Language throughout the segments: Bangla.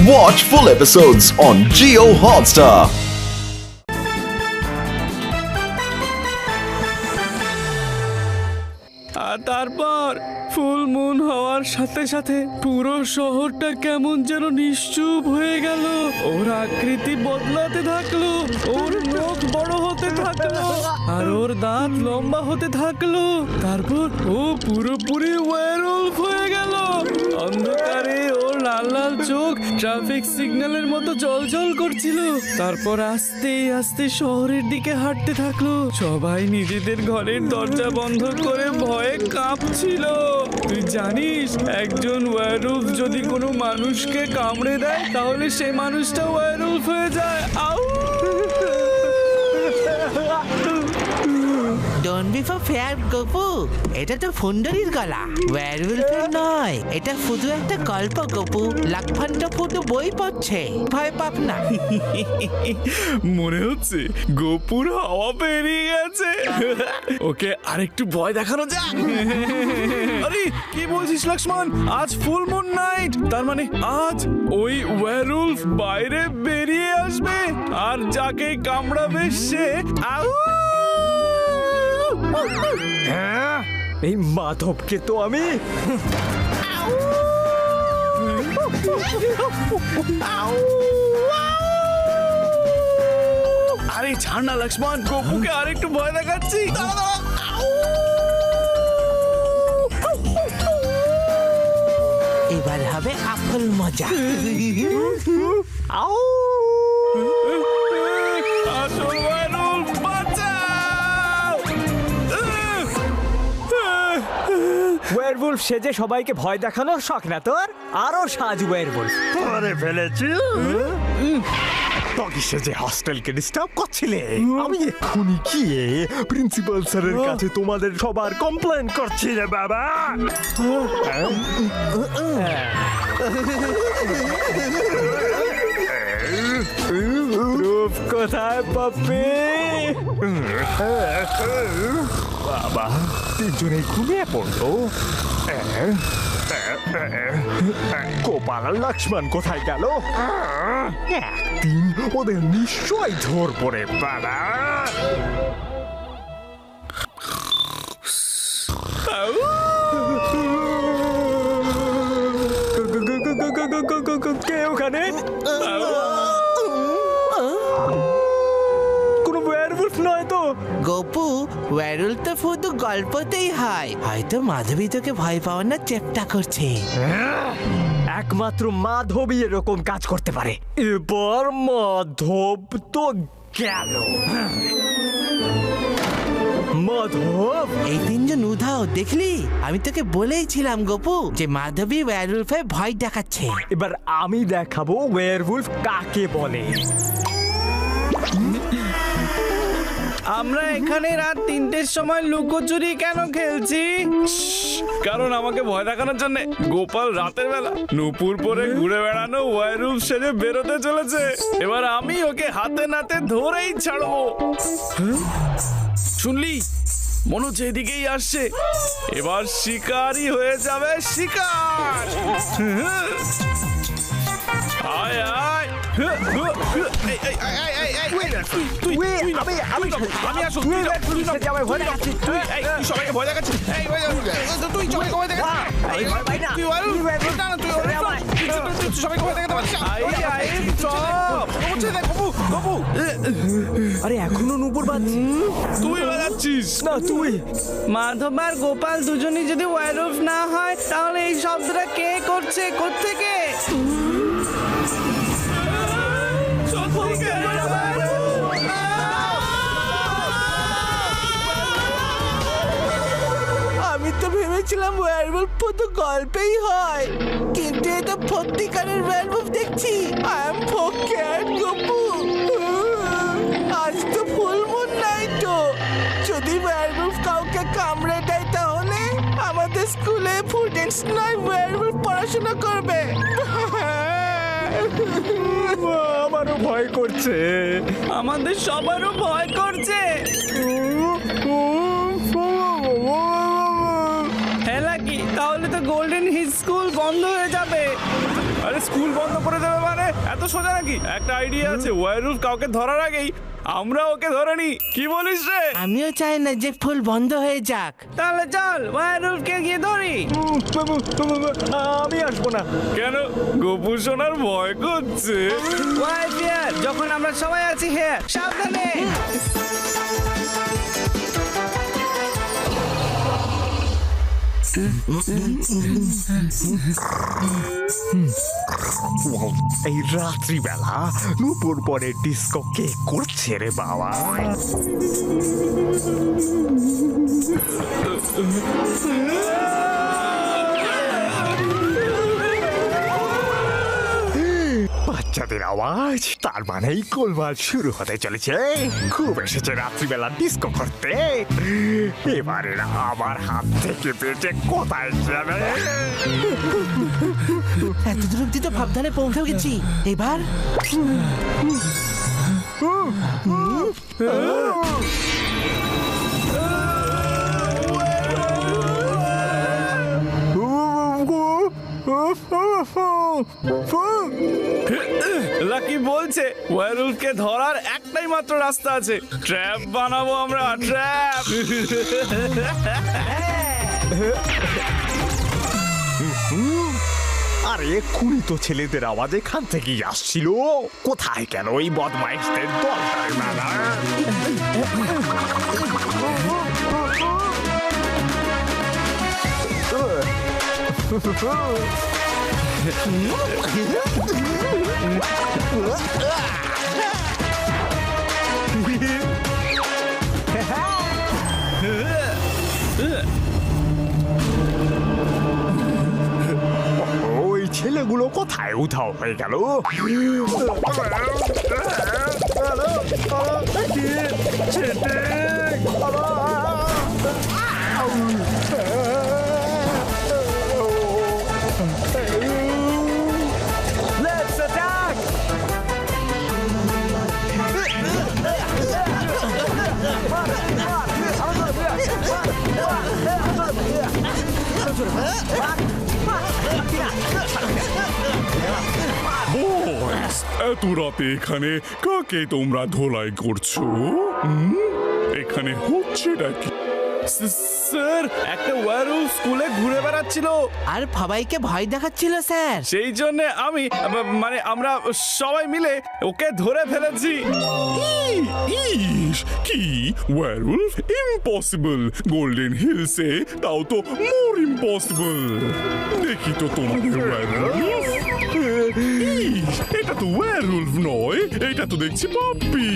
Watch full episodes on Jio Hotstar. আর তারপর ফুল মুন হওয়ার সাথে সাথে পুরো শহরটা কেমন যেন নিশ্চুপ হয়ে গেল। ওর আকৃতি বদলাতে থাকলো, ওর নখ বড় হতে থাকলো, আর ওর দাঁত লম্বা হতে থাকলো। তারপর ও পুরোপুরি ওয়্যারউলফ হয়ে গেল। অন্ধকারে ওর লাল লাল চোখ ট্রাফিক সিগন্যালের মতো জলজল করছিল। তারপর আস্তে আস্তে শহরের দিকে হাঁটতে থাকলো। সবাই নিজেদের ঘরের দরজা বন্ধ করে ভয়ে কাঁপছিল। তুই জানিস, একজন ওয়্যারউলফ যদি কোনো মানুষকে কামড়ে দেয় তাহলে সেই মানুষটা ওয়্যারউলফ হয়ে যায়। আউ! Don't be for fair Gopu, এটা তো ফুন্ডরির গলা, ওয়্যারউলফের নয়। এটা শুধু একটা গল্প গপু, লাখফান্টা ফুটু বই পড়ছে, ভয় পাপ না। মনে হচ্ছে গোপুর হাওয়া বেরিয়ে গেছে। ওকে আরেকটু ভয় দেখানো যাক। আরে কি বলছিস লক্ষ্মণ? আজ ফুল মুন নাইট, তার মানে আজ ওই ওয়্যারউলফ বাইরে বেরিয়ে আসবে আর যাকে কামড়াবে সে আউ! হ্যাঁ, এই মাধবকে তো আমি আরে ছাড় না লক্ষ্মণ, গোপুকে আরেকটু ভয় দেখাচ্ছি। এবার হবে আসল মজা। আউ আসল ওয়্যারউলফ বাঁচাও! ওয়্যারউলফ সেজে সবাইকে ভয় দেখানোর শখ না তোর? আরো সাজ ওয়্যারউলফ ধরে ফেলেছি। তোকে সেজে হস্টেলকে ডিস্টার্ব করছিলে। আমি এক্ষুনি গিয়ে প্রিন্সিপাল স্যারের কাছে তোমাদের সবার কমপ্লেন করছি রে বাবা। প্রুফ কোথায় পাপি? বাবা, তিনজনে ঘুমিয়ে পড়লো। গোপাল আর লক্ষ্মণ কোথায় গেল? একদিন ওদের নিশ্চয়ই ধরবো রে বাবা। কে ওখানে? কোনো ওয়্যারউলফ নয় তো? গপু, ওয়্যারউলফ তো শুধু গল্পতেই হয়, হয়তো মাধবী তোকে ভয় পাওয়ানোর চেষ্টা করছে। একমাত্র মাধবী এরকম কাজ করতে পারে। এবার মাধব তো গেল। মাধব, এই তিনজন উধাও, দেখলি? আমি তোকে বলেইছিলাম গপু যে মাধবী ওয়্যারউলফে ভয় দেখাচ্ছে। এবার আমি দেখাবো ওয়্যারউলফ কাকে বলে। আমরা এখানে রাত 3টের সময় লুকোচুরি কেন খেলছি? কারণ আমাকে ভয় দেখানোর জন্য গোপাল রাতের বেলা নুপুর পরে ঘুরে বেড়ানো ওয়্যারউলফ সেজে বেরোতে চলেছে। এবার আমি ওকে হাতে নাতে ধরেই ছাড়বো। শুনলি? মনে হচ্ছে এদিকেই আসছে। এবার শিকারই হয়ে যাবে শিকার। আয় আয়! আমি আসো, তুই সবাইকে ভয় দেখাচ্ছিস। তুই সবাইকে ভয় দেখাচ্ছিস। আরে এখনো নুপুর বাজছে? তুই বাজাচ্ছিস না তুই। মাধব আর গোপাল দুজনই যদি ওয়্যারউলফ না হয় তাহলে এই শব্দটা কে করছে? কোত্থেকে? আমি তো ভেবেছিলাম ওয়্যারউলফ শুধু গল্পেই হয়, কিন্তু এটা সত্যিকারের ওয়্যারউলফ দেখছি। I am forget Gopu. আজ তো ফুল মুন নাইট, যদি ওয়্যারউলফ কাউকে কামড়ে দেয় তাহলে আমাদের স্কুলে স্টুডেন্টস নয় ওয়্যারউলফ পড়াশোনা করবে। আমারও ভয় করছে। আমাদের সবারও ভয় করছে। হ্যাঁ লাকি, তাহলে তো গোল্ডেন হিল স্কুল বন্ধ হয়ে যাবে। আরে স্কুল বন্ধ করে দেবে মানে এত সোজা নাকি? একটা আইডিয়া আছে, ওয়ারউলফ কাউকে ধরার আগেই আমরা ওকে ধরে নি। কি বলিস রে? আমিও চাই না যে ফুল বন্ধ হয়ে যাক। তাহলে চল ওয়ারউলফকে গিয়ে ধরি। আমি আসবো না। কেন? গোপু সোনার ভয় করছে। যখন আমরা সবাই আছি হ্যাঁ, সাবধানে। এই রাত্রিবেলা নুপুর পরে ডিস্কো কে করছে রে বাবা? বাচ্চাদের আওয়াজ, তার মানে এই গোলমাল শুরু হতে চলেছে। খুব এসেছে রাত্রিবেলা ডিস্কো করতে। এবারে আমার হাত থেকে বেঁচে কোথায় যাবে? এত দূর অব্দি তো ভাবধানে পৌঁছে গেছি। এবার লাকি বলছে ওয়ারউলফকে ধরার একটাই মাত্র রাস্তা আছে, ট্র্যাপ বানাবো আমরা, ট্র্যাপ। আরে এক্ষুনি তো ছেলেদের আওয়াজ এখান থেকেই আসছিল। কোথায় কেন ওই বদমাইশদের দরকার না? ওই ছেলেগুলো কোথায় উধাও হয়ে গেল? Let's attack! বস, এত রাতে এখানে কাকে তোমরা ধোলাই করছো? এখানে হচ্ছেটা কি? স্যার, একটা ওয়ারউলফ স্কুলে ঘুরে বেড়াচ্ছিল আর সবাইকে ভয় দেখাচ্ছিল স্যার। সেই জন্য মানে আমরা সবাই মিলে ওকে ধরে ফেলেছি। ইস, কি ওয়ারউলফ? ইম্পসিবল! গোল্ডেন হিলসে তাও তো মোর ইম্পসিবল। দেখি তো তোমাদের ওয়ারউলফ। ইস, এটা তো ওয়ারউলফ নয়, এটা তো দেখছি পাপ্পি।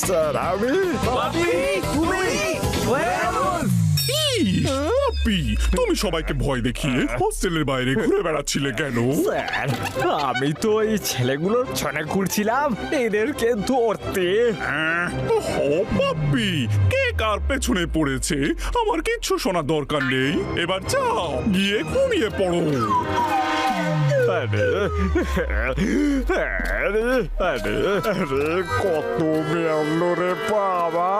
স্যার, আমি পাপ্পি, তুমি সবাইকে ভয় দেখিয়ে হোস্টেলের বাইরে ঘুরে বেড়াচ্ছিলে কেন? স্যার, আমি তো এই ছেলেগুলোর ছনে ঘুরছিলাম এদেরকে ধরতে। ও পাপ্পি, কে কার পেছনে পড়েছে আমার কিচ্ছু শোনার দরকার নেই। এবার যাও গিয়ে ঘুমিয়ে পড়ো। কত মেয়ালো রে বাবা!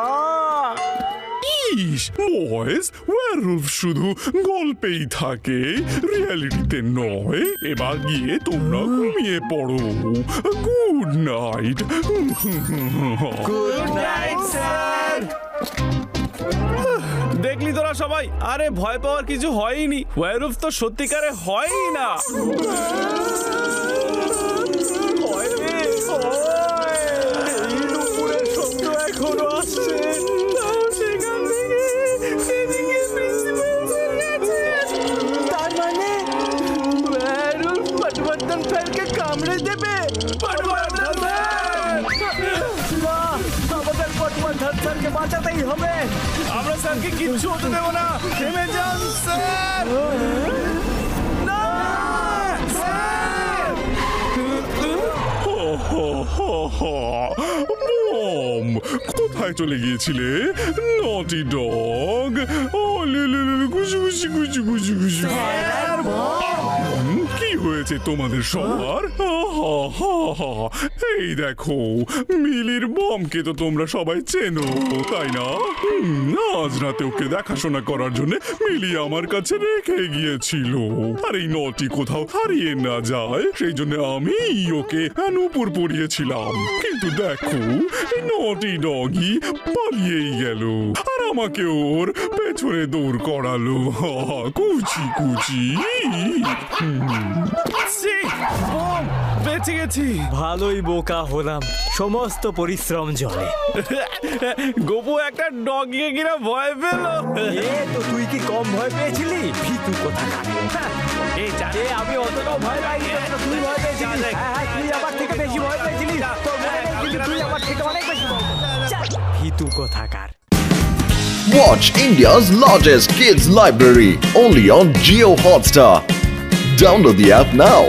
ইস, বয়েস, ওয়ারউলফ শুধু গল্পেই থাকে, রিয়ালিটিতে নয়। এবার গিয়ে তোমরা ঘুমিয়ে পড়ো। Good night. Good night sir. দেখলি তোরা সবাই, আরে ভয় পাওয়ার কিছু হয়নি। ওয়ারউলফ তো সত্যিকারে হয়ই না। এখনো আসছে। তার মানে ওয়ারউলফ পটবর্ধন স্যারকে কামড়ে দেবে। আমাদের পটবর্ধন স্যারকে বাঁচাতেই হবে। আমরা স্যারকে কিচ্ছু হতে দেবো না। থেমে যান স্যার। না, স্যার। মম, কোথায় চলে গিয়েছিলে নটি ডগ? ও খুশি খুশি খুশি খুশি খুশি। কি হয়েছে তোমাদের সবার? এই দেখো, মিলির বমকে তো তোমরা সবাই চেনো, তাই না? আজ রাতে ওকে দেখাশোনা করার জন্য মিলি আমার কাছে রেখে গিয়েছিল। আর এই নটি কোথাও হারিয়ে না যায় সেই জন্য আমি ওকে নুপুর পরিয়েছিলাম। কিন্তু দেখো, এই নটি ডগি পালিয়েই গেল আর আমাকে ওর পেছনে দৌড় করালো। কুচি কুচি। ছি, বম, বেঁচে গেছি। ভালোই বোকা হলাম, সমস্ত পরিশ্রম জলে। গোপু একটা ডগিকে কিনা ভয় পেল। এ তো তুই কি কম ভয় পেয়েছিলি? ভীতু কোথাকার। এই যা, এ আমি অতটাও ভয় পাইনি যতটা তুই ভয় পেয়েছিলি। হ্যাঁ, তুই আমার থেকে বেশি ভয় পেয়েছিলি। তোর মনে নেই কিন্তু তুই আমার থেকে অনেক বেশি ভয় পেয়েছিলি। ভীতু কোথাকার। Watch India's largest kids library only on Geo Hotstar. Download the app now.